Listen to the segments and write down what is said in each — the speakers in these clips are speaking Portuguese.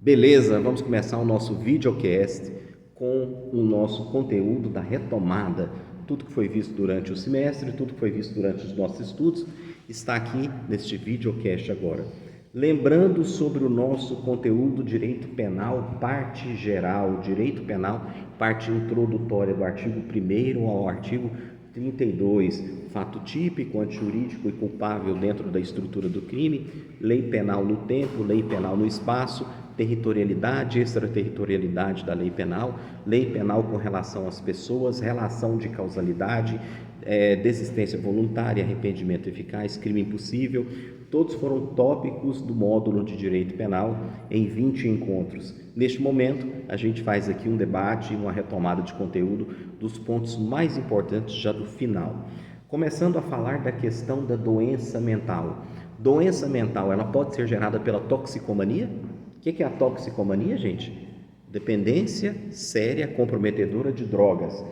Beleza, vamos começar o nosso videocast com o nosso conteúdo da retomada. Tudo que foi visto durante o semestre, tudo que foi visto durante os nossos estudos, está aqui neste videocast agora. Lembrando sobre o nosso conteúdo Direito Penal, parte geral, Direito Penal, parte introdutória do artigo 1º ao artigo 32, fato típico, antijurídico e culpável dentro da estrutura do crime, lei penal no tempo, lei penal no espaço, territorialidade, extraterritorialidade da lei penal com relação às pessoas, relação de causalidade, desistência voluntária, arrependimento eficaz, crime impossível. Todos foram tópicos do módulo de Direito Penal em 20 encontros. Neste momento, a gente faz aqui um debate, uma retomada de conteúdo dos pontos mais importantes já do final. Começando a falar da questão da doença mental. Doença mental, ela pode ser gerada pela toxicomania? O que é a toxicomania, gente? Dependência séria, comprometedora de drogas.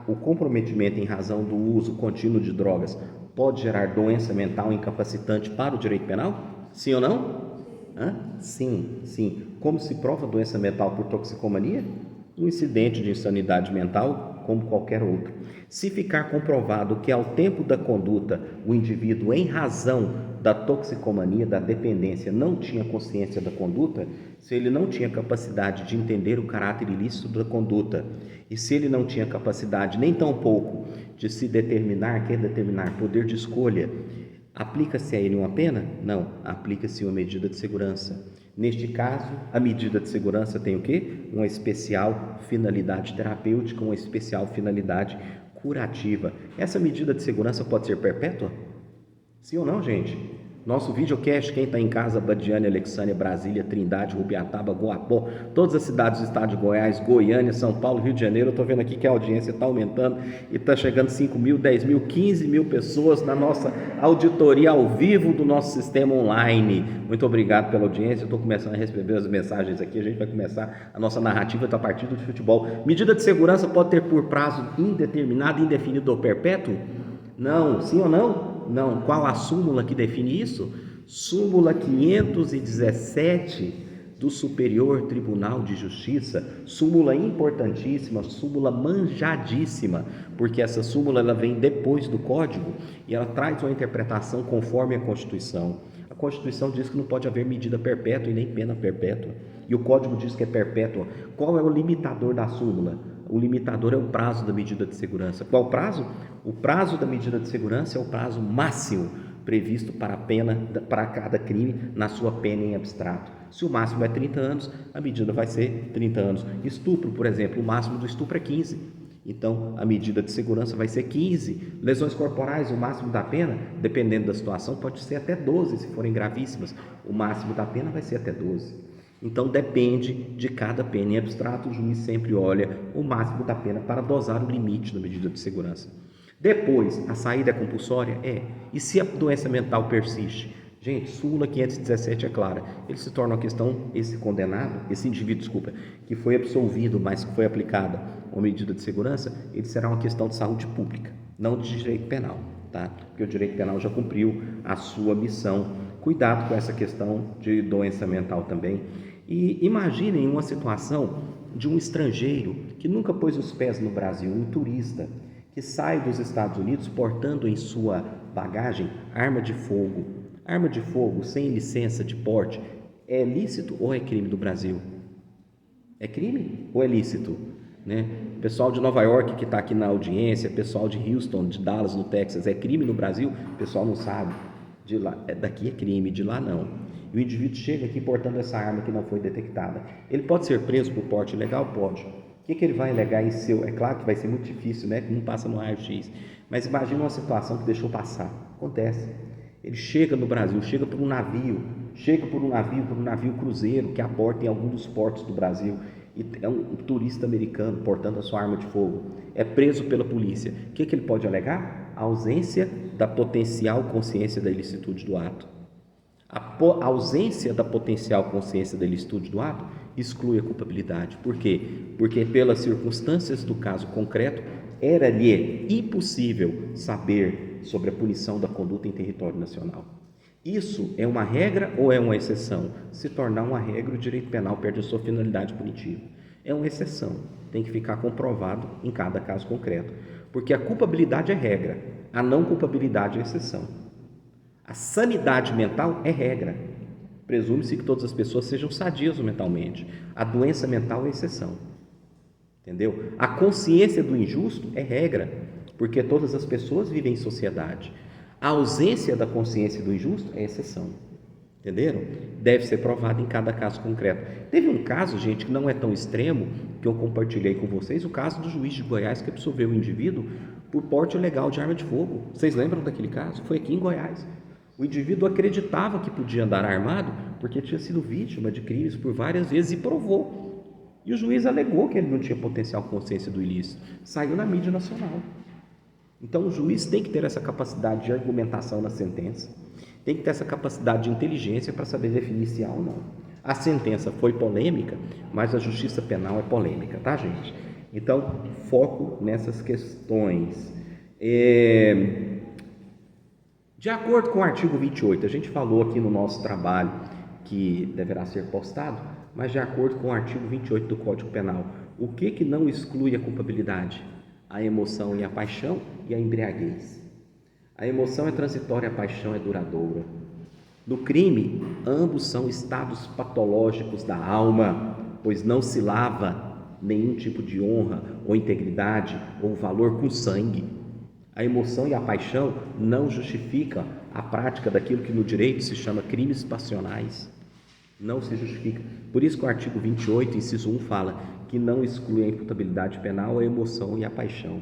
O comprometimento em razão do uso contínuo de drogas pode gerar doença mental incapacitante para o direito penal? Sim ou não? Sim. Como se prova doença mental por toxicomania? Um incidente de insanidade mental, como qualquer outro. Se ficar comprovado que ao tempo da conduta o indivíduo, em razão da toxicomania, da dependência, não tinha consciência da conduta, se ele não tinha capacidade de entender o caráter ilícito da conduta, e se ele não tinha capacidade nem tampouco de se determinar, poder de escolha, aplica-se a ele uma pena? Não, aplica-se uma medida de segurança. Neste caso, a medida de segurança tem o quê? Uma especial finalidade terapêutica, uma especial finalidade curativa. Essa medida de segurança pode ser perpétua? Sim ou não, gente? Nosso videocast, quem está em casa, Badiane, Alexânia, Brasília, Trindade, Rubiataba, Goapó, todas as cidades do estado de Goiás, Goiânia, São Paulo, Rio de Janeiro. Eu estou vendo aqui que a audiência está aumentando e está chegando 5 mil, 10 mil, 15 mil pessoas na nossa auditoria ao vivo do nosso sistema online. Muito obrigado pela audiência. Eu estou começando a receber as mensagens aqui. A gente vai começar a nossa narrativa da partida de futebol. Medida de segurança pode ter por prazo indeterminado, indefinido ou perpétuo? Não. Sim ou não? Não. Qual a súmula que define isso? Súmula 517 do Superior Tribunal de Justiça, súmula importantíssima, súmula manjadíssima, porque essa súmula ela vem depois do Código e ela traz uma interpretação conforme a Constituição. A Constituição diz que não pode haver medida perpétua e nem pena perpétua, e o Código diz que é perpétua. Qual é o limitador da súmula? O limitador é o prazo da medida de segurança. Qual o prazo? O prazo da medida de segurança é o prazo máximo previsto para a pena, para cada crime, na sua pena em abstrato. Se o máximo é 30 anos, a medida vai ser 30 anos. Estupro, por exemplo, o máximo do estupro é 15. Então, a medida de segurança vai ser 15. Lesões corporais, o máximo da pena, dependendo da situação, pode ser até 12, se forem gravíssimas. O máximo da pena vai ser até 12. Então, depende de cada pena. Em abstrato, o juiz sempre olha o máximo da pena para dosar o limite da medida de segurança. Depois, a saída é compulsória? É. E se a doença mental persiste? Gente, súmula 517 é clara. Ele se torna uma questão, esse indivíduo, que foi absolvido, mas que foi aplicada uma medida de segurança, ele será uma questão de saúde pública, não de direito penal, tá? Porque o direito penal já cumpriu a sua missão. Cuidado com essa questão de doença mental também. E imaginem uma situação de um estrangeiro que nunca pôs os pés no Brasil, um turista, que sai dos Estados Unidos portando em sua bagagem arma de fogo. Arma de fogo sem licença de porte é lícito ou é crime do Brasil? É crime ou é lícito? Né? Pessoal de Nova York que está aqui na audiência, pessoal de Houston, de Dallas, no Texas, é crime no Brasil? O pessoal não sabe. De lá, daqui é crime, de lá não. E o indivíduo chega aqui portando essa arma que não foi detectada. Ele pode ser preso por porte ilegal? Pode. O que ele vai alegar em seu? É claro que vai ser muito difícil, né? Que não passa no raio-x. Mas imagina uma situação que deixou passar. Acontece. Ele chega no Brasil, chega por um navio cruzeiro que aporta em algum dos portos do Brasil. E é um turista americano portando a sua arma de fogo. É preso pela polícia. O que ele pode alegar? A ausência da potencial consciência da ilicitude do ato. A ausência da potencial consciência da ilicitude do ato exclui a culpabilidade. Por quê? Porque pelas circunstâncias do caso concreto, era-lhe impossível saber sobre a punição da conduta em território nacional. Isso é uma regra ou é uma exceção? Se tornar uma regra, o direito penal perde a sua finalidade punitiva. É uma exceção, tem que ficar comprovado em cada caso concreto, porque a culpabilidade é regra, a não culpabilidade é exceção. A sanidade mental é regra. Presume-se que todas as pessoas sejam sadias mentalmente. A doença mental é exceção. Entendeu? A consciência do injusto é regra, porque todas as pessoas vivem em sociedade. A ausência da consciência do injusto é exceção. Entenderam? Deve ser provado em cada caso concreto. Teve um caso, gente, que não é tão extremo, que eu compartilhei com vocês, o caso do juiz de Goiás que absolveu o indivíduo por porte ilegal de arma de fogo. Vocês lembram daquele caso? Foi aqui em Goiás. O indivíduo acreditava que podia andar armado porque tinha sido vítima de crimes por várias vezes e provou. E o juiz alegou que ele não tinha potencial consciência do ilícito. Saiu na mídia nacional. Então o juiz tem que ter essa capacidade de argumentação na sentença, tem que ter essa capacidade de inteligência para saber definir se há ou não. A sentença foi polêmica, mas a justiça penal é polêmica, tá, gente? Então, foco nessas questões. De acordo com o artigo 28, a gente falou aqui no nosso trabalho que deverá ser postado, mas de acordo com o artigo 28 do Código Penal, o que não exclui a culpabilidade? A emoção e a paixão e a embriaguez. A emoção é transitória, a paixão é duradoura. No crime, ambos são estados patológicos da alma, pois não se lava nenhum tipo de honra ou integridade ou valor com sangue. A emoção e a paixão não justificam a prática daquilo que no direito se chama crimes passionais. Não se justifica. Por isso que o artigo 28, inciso 1, fala que não exclui a imputabilidade penal a emoção e a paixão.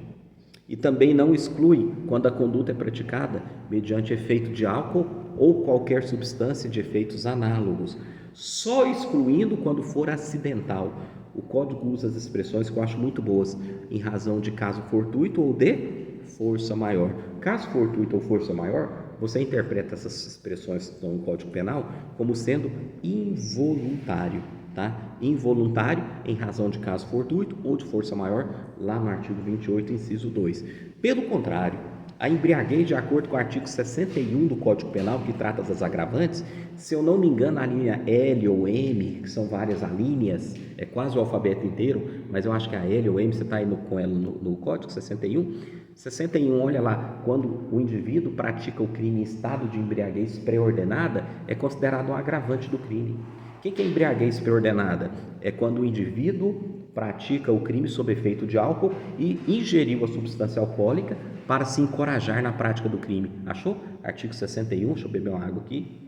E também não exclui quando a conduta é praticada mediante efeito de álcool ou qualquer substância de efeitos análogos, só excluindo quando for acidental. O Código usa as expressões que eu acho muito boas, em razão de caso fortuito ou de força maior. Caso fortuito ou força maior, você interpreta essas expressões que estão no Código Penal como sendo involuntário, tá? Involuntário em razão de caso fortuito ou de força maior, lá no artigo 28, inciso 2. Pelo contrário, a embriaguez, de acordo com o artigo 61 do Código Penal, que trata das agravantes, se eu não me engano, a linha L ou M, que são várias alíneas, é quase o alfabeto inteiro, mas eu acho que a L ou M, você está aí com ela no Código 61. 61, olha lá, quando o indivíduo pratica o crime em estado de embriaguez pré-ordenada, é considerado um agravante do crime. O que é embriaguez pré-ordenada? É quando o indivíduo pratica o crime sob efeito de álcool e ingeriu a substância alcoólica para se encorajar na prática do crime. Achou? Artigo 61, deixa eu beber uma água aqui.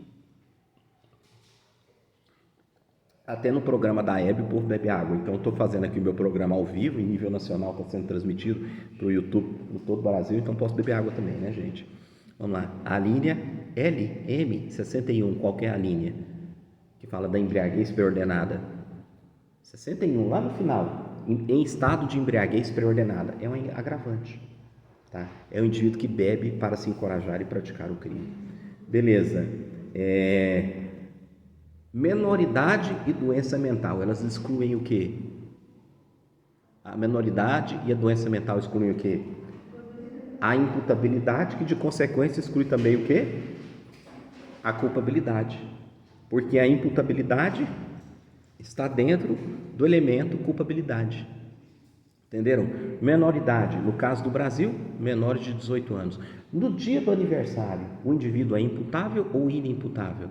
Até no programa da Hebe o povo bebe água. Então eu estou fazendo aqui o meu programa ao vivo, em nível nacional, está sendo transmitido para o YouTube no todo o Brasil, então posso beber água também, né, gente? Vamos lá. A linha LM61, qual que é a linha? Que fala da embriaguez pré-ordenada. 61, lá no final, em estado de embriaguez pré-ordenada. É um agravante. Tá? É o indivíduo que bebe para se encorajar e praticar o crime. Beleza. Menoridade e doença mental, elas excluem o quê? A menoridade e a doença mental excluem o quê? A imputabilidade, que de consequência exclui também o quê? A culpabilidade. Porque a imputabilidade está dentro do elemento culpabilidade. Entenderam? Menoridade, no caso do Brasil, menores de 18 anos. No dia do aniversário, o indivíduo é imputável ou inimputável?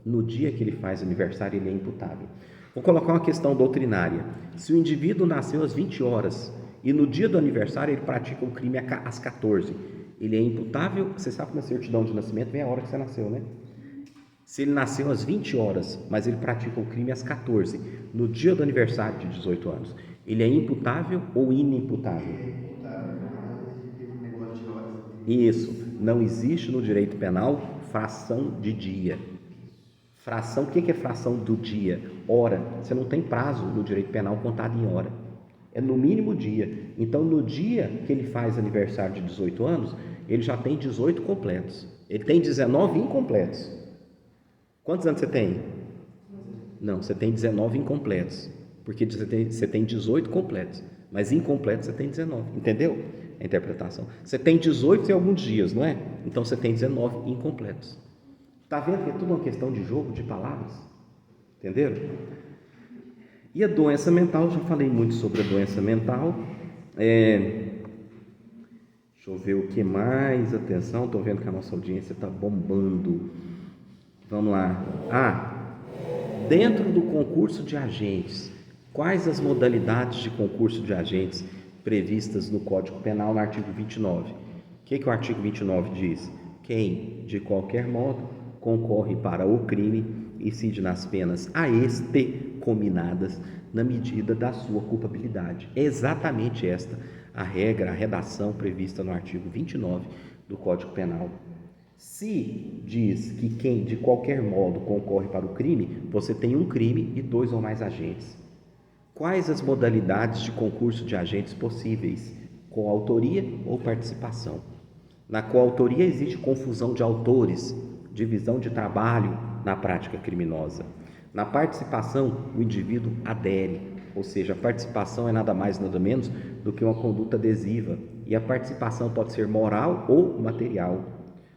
No dia que ele faz aniversário, ele é imputável. Vou colocar uma questão doutrinária. Se o indivíduo nasceu às 20 horas e no dia do aniversário ele pratica o crime às 14, ele é imputável? Você sabe que na certidão de nascimento vem a hora que você nasceu, né? Se ele nasceu às 20 horas, mas ele pratica o crime às 14, no dia do aniversário de 18 anos, ele é imputável ou inimputável? Isso, não existe no direito penal fração de dia. Fração, o que é fração do dia? Hora. Você não tem prazo no direito penal contado em hora. É no mínimo dia. Então, no dia que ele faz aniversário de 18 anos, ele já tem 18 completos. Ele tem 19 incompletos. Quantos anos você tem? Não, você tem 19 incompletos. Porque você tem 18 completos. Mas incompletos você tem 19. Entendeu a interpretação? Você tem 18 em alguns dias, não é? Então, você tem 19 incompletos. Está vendo que é tudo uma questão de jogo de palavras? Entenderam? E a doença mental, já falei muito sobre a doença mental. Deixa eu ver o que mais. Atenção, estou vendo que a nossa audiência está bombando. Vamos lá. Dentro do concurso de agentes, quais as modalidades de concurso de agentes previstas no Código Penal, no artigo 29? O que o artigo 29 diz? Quem, de qualquer modo, concorre para o crime, incide nas penas a este cominadas na medida da sua culpabilidade. É exatamente esta a regra, a redação prevista no artigo 29 do Código Penal. Se diz que quem de qualquer modo concorre para o crime, você tem um crime e 2 ou mais agentes. Quais as modalidades de concurso de agentes possíveis? Coautoria ou participação? Na coautoria existe confusão de autores, divisão de trabalho na prática criminosa. Na participação, o indivíduo adere, ou seja, a participação é nada mais nada menos do que uma conduta adesiva, e a participação pode ser moral ou material.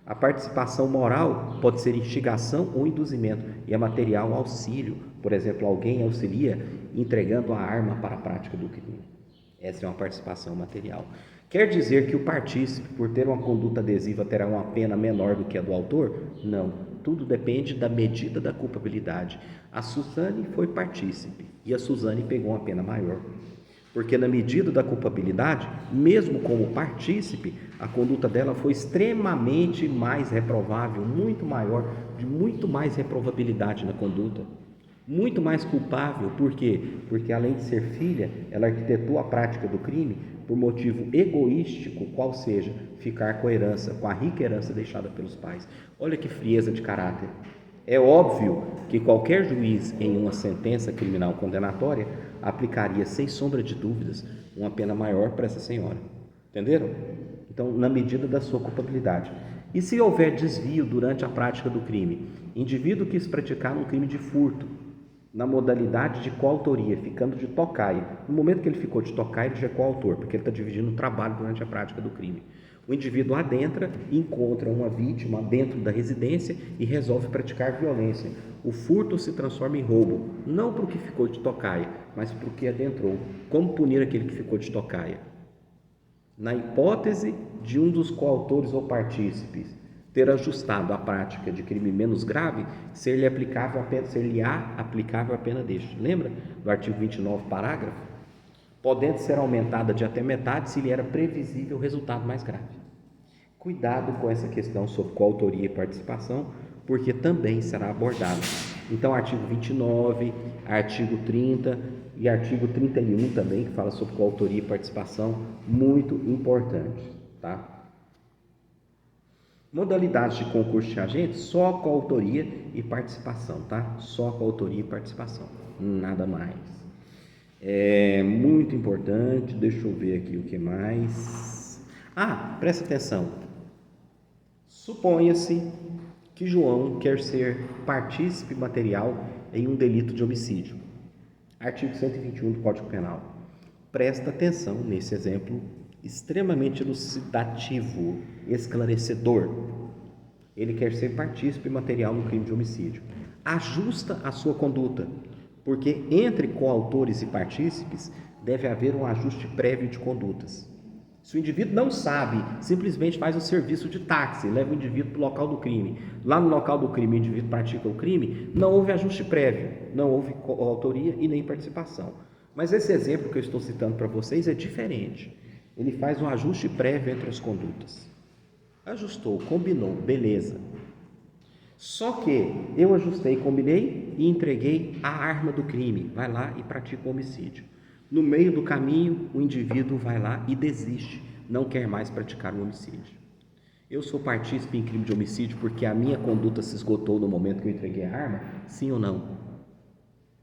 A participação moral pode ser instigação ou induzimento, e a material auxílio. Por exemplo, alguém auxilia entregando a arma para a prática do crime. Essa é uma participação material. Quer dizer que o partícipe, por ter uma conduta adesiva, terá uma pena menor do que a do autor? Não. Tudo depende da medida da culpabilidade. A Suzane foi partícipe e a Suzane pegou uma pena maior. Porque na medida da culpabilidade, mesmo como partícipe, a conduta dela foi extremamente mais reprovável, muito maior, de muito mais reprovabilidade na conduta. Muito mais culpável, por quê? Porque além de ser filha, ela arquitetou a prática do crime por motivo egoístico, qual seja, ficar com a herança, com a rica herança deixada pelos pais. Olha que frieza de caráter. É óbvio que qualquer juiz em uma sentença criminal condenatória aplicaria, sem sombra de dúvidas, uma pena maior para essa senhora. Entenderam? Então, na medida da sua culpabilidade. E se houver desvio durante a prática do crime? Indivíduo quis praticar um crime de furto, na modalidade de coautoria, ficando de tocaia. No momento que ele ficou de tocaia, ele já é coautor, porque ele está dividindo o trabalho durante a prática do crime. O indivíduo adentra, encontra uma vítima dentro da residência e resolve praticar violência. O furto se transforma em roubo, não para o que ficou de tocaia, mas para o que adentrou. Como punir aquele que ficou de tocaia? Na hipótese de um dos coautores ou partícipes ter ajustado a prática de crime menos grave, ser-lhe aplicável a pena deste. Lembra do artigo 29, parágrafo? Podendo ser aumentada de até metade se lhe era previsível o resultado mais grave. Cuidado com essa questão sobre coautoria e participação, porque também será abordado. Então, artigo 29, artigo 30 e artigo 31 também, que fala sobre coautoria e participação, muito importante, tá? Modalidades de concurso de agentes, só coautoria e participação, tá? Só coautoria e participação, nada mais. É muito importante, deixa eu ver aqui o que mais. Presta atenção. Suponha-se que João quer ser partícipe material em um delito de homicídio. Artigo 121 do Código Penal. Presta atenção nesse exemplo extremamente elucidativo, esclarecedor. Ele quer ser partícipe material no crime de homicídio. Ajusta a sua conduta, porque entre coautores e partícipes deve haver um ajuste prévio de condutas. Se o indivíduo não sabe, simplesmente faz um serviço de táxi, leva o indivíduo para o local do crime. Lá no local do crime, o indivíduo pratica o crime, não houve ajuste prévio, não houve coautoria e nem participação. Mas esse exemplo que eu estou citando para vocês é diferente. Ele faz um ajuste prévio entre as condutas. Ajustou, combinou, beleza. Só que eu ajustei, combinei e entreguei a arma do crime. Vai lá e pratica o homicídio. No meio do caminho, o indivíduo vai lá e desiste, não quer mais praticar o homicídio. Eu sou partícipe em crime de homicídio porque a minha conduta se esgotou no momento que eu entreguei a arma? Sim ou não?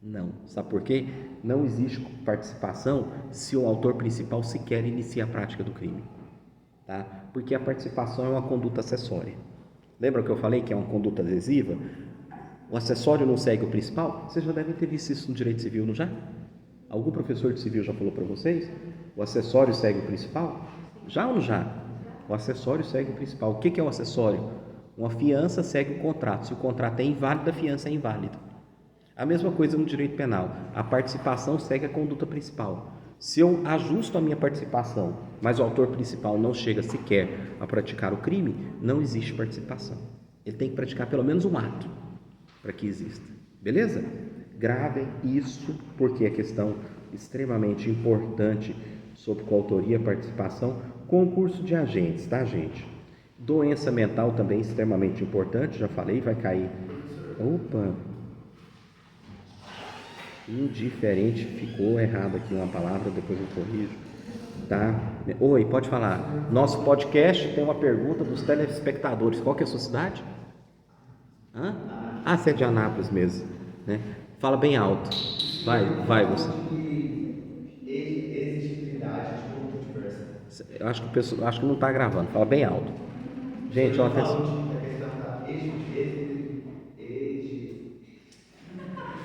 Não. Sabe por quê? Não existe participação se o autor principal sequer inicia a prática do crime. Tá? Porque a participação é uma conduta acessória. Lembra que eu falei que é uma conduta adesiva? O acessório não segue o principal? Vocês já devem ter visto isso no direito civil, não já? Algum professor de civil já falou para vocês? O acessório segue o principal? Já ou não já? O acessório segue o principal. O que é o acessório? Uma fiança segue o contrato. Se o contrato é inválido, a fiança é inválida. A mesma coisa no direito penal. A participação segue a conduta principal. Se eu ajusto a minha participação, mas o autor principal não chega sequer a praticar o crime, não existe participação. Ele tem que praticar pelo menos um ato para que exista. Beleza? Gravem isso, porque é questão extremamente importante sobre coautoria e participação. Concurso de agentes, tá, gente? Doença mental também extremamente importante, já falei, vai cair. Opa! Indiferente, ficou errado aqui uma palavra, depois eu corrijo. Tá? Oi, pode falar. Nosso podcast tem uma pergunta dos telespectadores. Qual que é a sua cidade? Hã? Ah, você é de Anápolis mesmo, né? Fala bem alto. Vai você. Exigibilidade de conduta diversa. Eu acho que não está gravando. Fala bem alto. Gente, ó, atenção.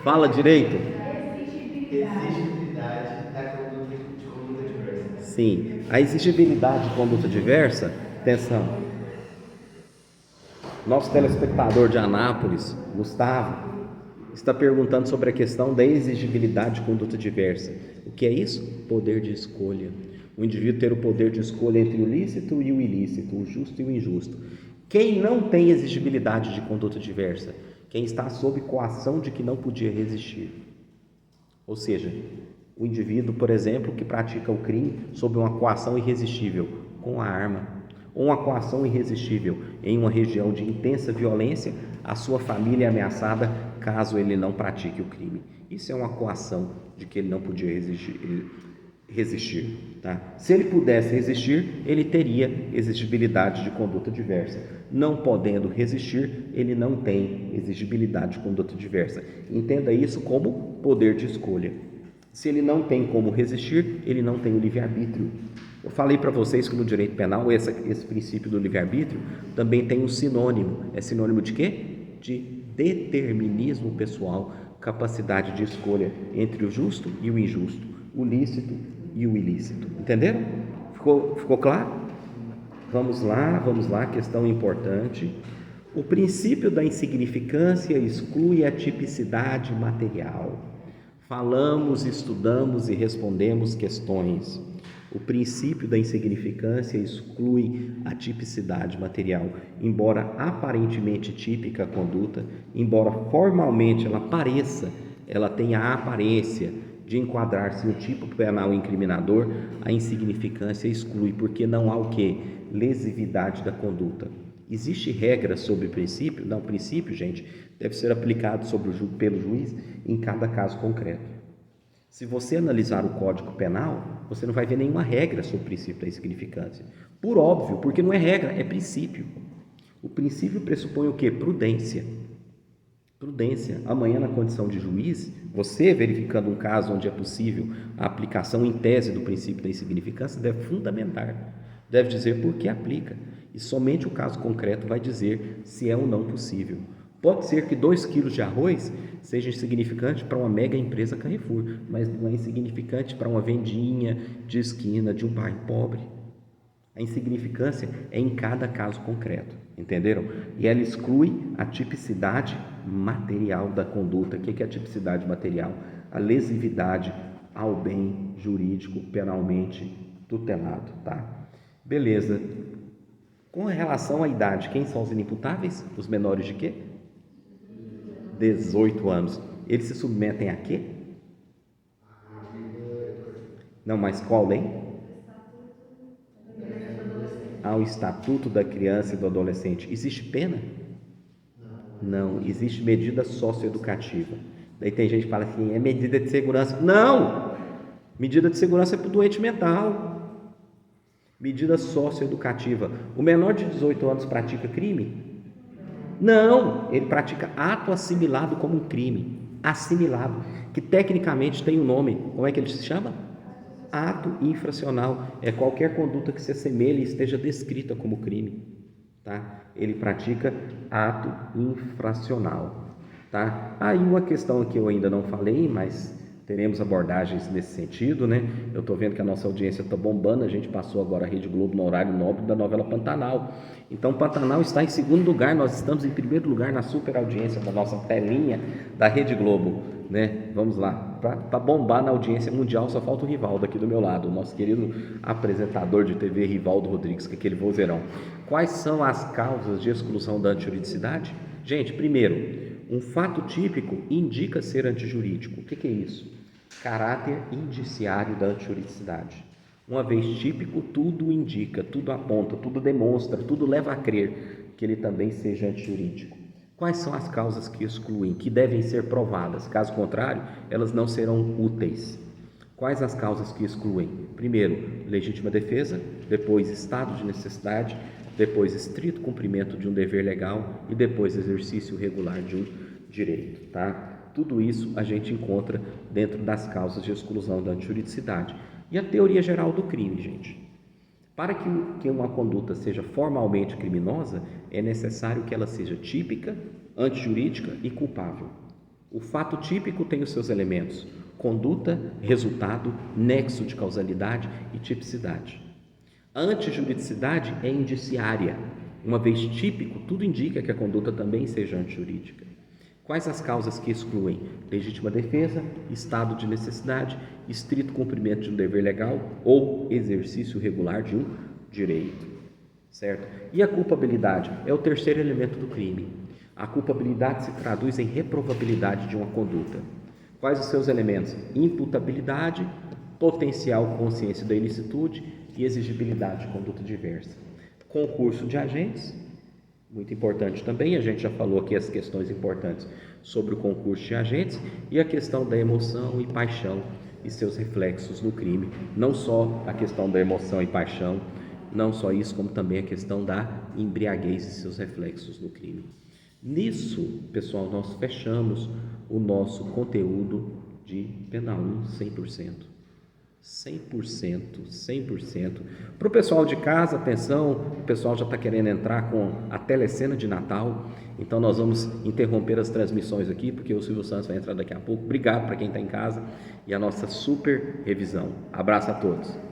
Fala direito. Exigibilidade da conduta de conduta diversa. Sim, a exigibilidade de conduta diversa, atenção. Nosso telespectador de Anápolis, Gustavo, está perguntando sobre a questão da exigibilidade de conduta diversa. O que é isso? Poder de escolha. O indivíduo ter o poder de escolha entre o lícito e o ilícito, o justo e o injusto. Quem não tem exigibilidade de conduta diversa? Quem está sob coação de que não podia resistir. Ou seja, o indivíduo, por exemplo, que pratica o crime sob uma coação irresistível, com a arma, ou uma coação irresistível em uma região de intensa violência, a sua família é ameaçada caso ele não pratique o crime. Isso é uma coação de que ele não podia resistir. Tá? Se ele pudesse resistir, ele teria exigibilidade de conduta diversa. Não podendo resistir, ele não tem exigibilidade de conduta diversa. Entenda isso como poder de escolha. Se ele não tem como resistir, ele não tem o livre-arbítrio. Eu falei para vocês que no direito penal esse princípio do livre-arbítrio também tem um sinônimo. É sinônimo de quê? De determinismo pessoal, capacidade de escolha entre o justo e o injusto, o lícito e o ilícito. Entenderam? Ficou claro? Vamos lá, questão importante. O princípio da insignificância exclui a tipicidade material. Falamos, estudamos e respondemos questões. O princípio da insignificância exclui a tipicidade material. Embora aparentemente típica a conduta, embora formalmente ela tenha a aparência de enquadrar-se no tipo penal incriminador, a insignificância exclui, porque não há o quê? Lesividade da conduta. Existe regra sobre o princípio? Não, o princípio, gente, deve ser aplicado pelo juiz em cada caso concreto. Se você analisar o Código Penal, você não vai ver nenhuma regra sobre o princípio da insignificância. Por óbvio, porque não é regra, é princípio. O princípio pressupõe o quê? Prudência. Prudência. Amanhã, na condição de juiz, você verificando um caso onde é possível a aplicação em tese do princípio da insignificância, deve fundamentar, deve dizer por que aplica. E somente o caso concreto vai dizer se é ou não possível. Pode ser que 2 quilos de arroz seja insignificante para uma mega empresa Carrefour, mas não é insignificante para uma vendinha de esquina de um bairro pobre. A insignificância é em cada caso concreto, entenderam? E ela exclui a tipicidade material da conduta. O que é a tipicidade material? A lesividade ao bem jurídico penalmente tutelado, tá? Beleza. Com relação à idade, quem são os inimputáveis? Os menores de quê? 18 anos. Eles se submetem a quê? Não, mas qual lei? Ao Estatuto da Criança e do Adolescente. Existe pena? Não. Existe medida socioeducativa. Daí tem gente que fala assim, é medida de segurança. Não! Medida de segurança é para o doente mental. Medida socioeducativa. O menor de 18 anos pratica crime? Não, ele pratica ato assimilado como um crime, assimilado, que tecnicamente tem um nome. Como é que ele se chama? Ato infracional. É qualquer conduta que se assemelhe e esteja descrita como crime, tá? Ele pratica ato infracional, tá? Aí uma questão que eu ainda não falei, mas teremos abordagens nesse sentido, né? Eu estou vendo que a nossa audiência está bombando, a gente passou agora a Rede Globo no horário nobre da novela Pantanal. Então, Pantanal está em segundo lugar, nós estamos em primeiro lugar na super audiência da nossa telinha da Rede Globo, né? Vamos lá, para bombar na audiência mundial só falta o Rivaldo aqui do meu lado, o nosso querido apresentador de TV, Rivaldo Rodrigues, com aquele vozeirão. Quais são as causas de exclusão da antijuridicidade? Gente, primeiro, um fato típico indica ser antijurídico. O que é isso? Caráter indiciário da antijuridicidade. Uma vez típico, tudo indica, tudo aponta, tudo demonstra, tudo leva a crer que ele também seja antijurídico. Quais são as causas que excluem, que devem ser provadas? Caso contrário, elas não serão úteis. Quais as causas que excluem? Primeiro, legítima defesa, depois estado de necessidade, depois estrito cumprimento de um dever legal e depois exercício regular de um direito, tá? Tudo isso a gente encontra dentro das causas de exclusão da antijuridicidade. E a teoria geral do crime, gente. Para que uma conduta seja formalmente criminosa, é necessário que ela seja típica, antijurídica e culpável. O fato típico tem os seus elementos: conduta, resultado, nexo de causalidade e tipicidade. A antijuridicidade é indiciária. Uma vez típico, tudo indica que a conduta também seja antijurídica. Quais as causas que excluem? Legítima defesa, estado de necessidade, estrito cumprimento de um dever legal ou exercício regular de um direito, certo? E a culpabilidade é o terceiro elemento do crime. A culpabilidade se traduz em reprovabilidade de uma conduta. Quais os seus elementos? Imputabilidade, potencial consciência da ilicitude e exigibilidade de conduta diversa. Concurso de agentes, muito importante também, a gente já falou aqui as questões importantes sobre o concurso de agentes e a questão da emoção e paixão e seus reflexos no crime. Não só a questão da emoção e paixão, não só isso, como também a questão da embriaguez e seus reflexos no crime. Nisso, pessoal, nós fechamos o nosso conteúdo de Pena 1 100%. 100%. Para o pessoal de casa, atenção, o pessoal já está querendo entrar com a telecena de Natal, então nós vamos interromper as transmissões aqui, porque o Silvio Santos vai entrar daqui a pouco. Obrigado para quem está em casa e a nossa super revisão. Abraço a todos.